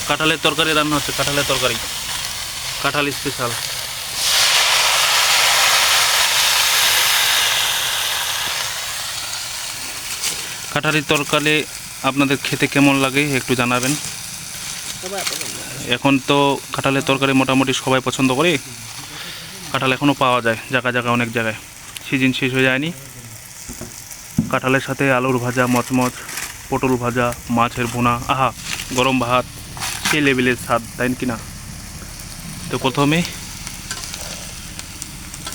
কাঁঠালের তরকারি রান্না হচ্ছে, কাঁঠালের তরকারি, কাঁঠাল স্পেশাল। কাঁঠালের তরকারি আপনাদের খেতে কেমন লাগে একটু জানাবেন। এখন তো কাঁঠালের তরকারি মোটামুটি সবাই পছন্দ করে। কাঁঠাল এখনও পাওয়া যায় জায়গায় জায়গায়, অনেক জায়গায়। সিজন শেষ হয়ে যায়নি। কাঁঠালের সাথে আলুর ভাজা, মচমচ, পটল ভাজা, মাছের ভুনা, আহা গরম ভাত, সেই লেভেলের স্বাদ, তাই কি না? তো প্রথমে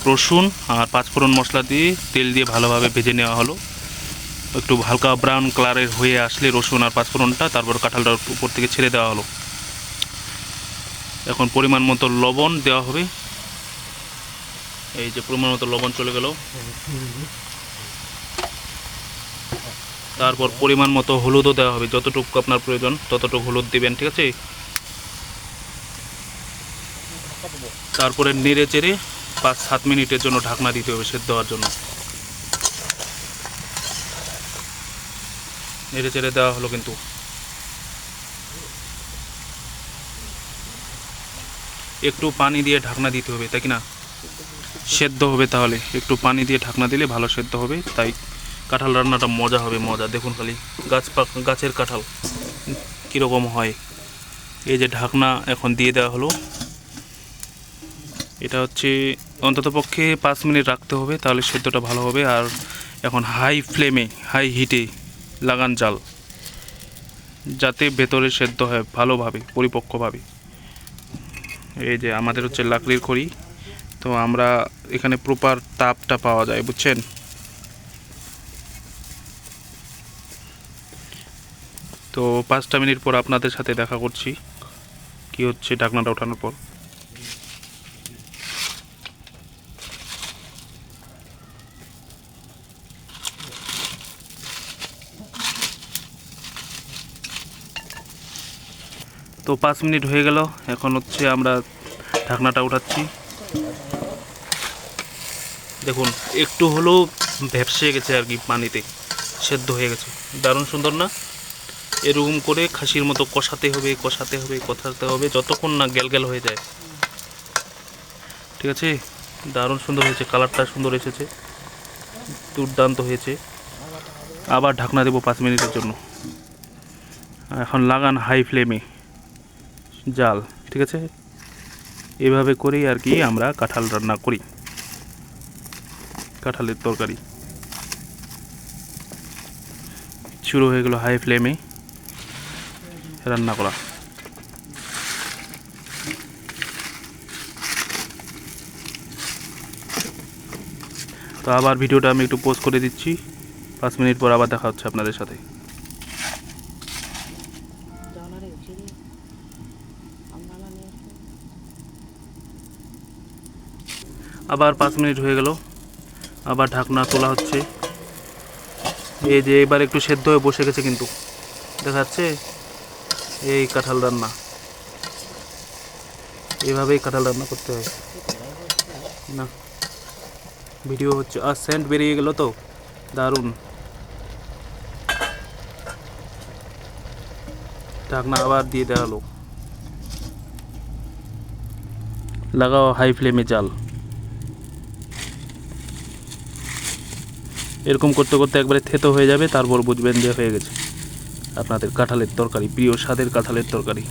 রসুন আর পাঁচফোড়ন মশলা দিয়ে তেল দিয়ে ভালোভাবে ভেজে নেওয়া হলো। একটু হালকা ব্রাউন কালারের হয়ে আসলে রসুন আর পাঁচফোড়নটা, তারপর কাঁঠালটার উপর থেকে ছেড়ে দেওয়া হলো। এখন পরিমাণ মতো লবণ দেওয়া হবে। এই যে পরিমাণ মতো লবণ চলে গেল। তারপর পরিমাণ মতো হলুদও দেওয়া হবে, যতটুকু আপনার প্রয়োজন ততটুকু হলুদ দিবেন, ঠিক আছে? তারপরে নেড়ে চেড়ে 5-7 মিনিটের জন্য ঢাকনা দিতে হবে সেদ্ধ হওয়ার জন্য। নেড়ে চেড়ে দেওয়া হলো, কিন্তু একটু পানি দিয়ে ঢাকনা দিতে হবে, তাই কি না? সেদ্ধ হবে, তাহলে একটু পানি দিয়ে ঢাকনা দিলে ভালো সেদ্ধ হবে। তাই কাঁঠাল রান্নাটা মজা হবে, মজা। দেখুন খালি গাছের কাঁঠাল কীরকম হয়। এই যে ঢাকনা এখন দিয়ে দেওয়া হলো। এটা হচ্ছে অন্ততপক্ষে 5 মিনিট রাখতে হবে, তাহলে সেদ্ধটা ভালো হবে। আর এখন হাই ফ্লেমে, হাই হিটে লাগান জাল, যাতে ভেতরে সেদ্ধ হয় ভালোভাবে, পরিপক্কভাবে। এই যে আমাদের হচ্ছে লাকড়ির খড়ি, তো আমরা এখানে প্রপার তাপটা পাওয়া যায়, বুঝছেন? তো 5টা মিনিট পর আপনাদের সাথে দেখা করছি কি হচ্ছে ঢাকনাটা ওঠানোর পর। তো 5 মিনিট হয়ে গেল। এখন হচ্ছে আমরা ঢাকনাটা উঠাচ্ছি। দেখুন একটু হলেও ভ্যাপসে গেছে আর কি, পানিতে সেদ্ধ হয়ে গেছে। দারুণ সুন্দর না? এরকম করে খাসির মতো কষাতে হবে, কষাতে হবে, কষাতে হবে, যতক্ষণ না গ্যাল হয়ে যায়, ঠিক আছে? দারুণ সুন্দর হয়েছে, কালারটা সুন্দর এসেছে, দুর্দান্ত হয়েছে। আবার ঢাকনা দেবো 5 মিনিটের জন্য। এখন লাগান হাই ফ্লেমে জাল, ঠিক আছে? এভাবে করেই আর কি আমরা কাঁঠাল রান্না করি, কাঁঠালের তরকারি। শুরু হয়ে গেল হাই ফ্লেমে রান্না করা। তো আবার ভিডিওটা আমি একটু পোস্ট করে দিচ্ছি। 5 মিনিট পর আবার দেখা হচ্ছে আপনাদের সাথে। আবার 5 মিনিট হয়ে গেল, আবার ঢাকনা তোলা হচ্ছে। এই যে এবার একটু সেদ্ধ হয়ে বসে গেছে, কিন্তু দেখা যাচ্ছে। এই কাঁঠাল রান্না, এভাবেই কাঁঠাল রান্না করতে হয় না? ভিডিও হচ্ছে, আর সেন্ট বেরিয়ে গেল তো, দারুণ। ঢাকনা আবার দিয়ে দেওয়া হলো। লাগাও হাই ফ্লেমে জাল। এরকম করতে করতে একবারে থেতো হয়ে যাবে, তারপর বুঝবেন যে হয়ে গেছে আপনাদের কাঁঠালের তরকারি, প্রিয় স্বাদের কাঁঠালের তরকারি।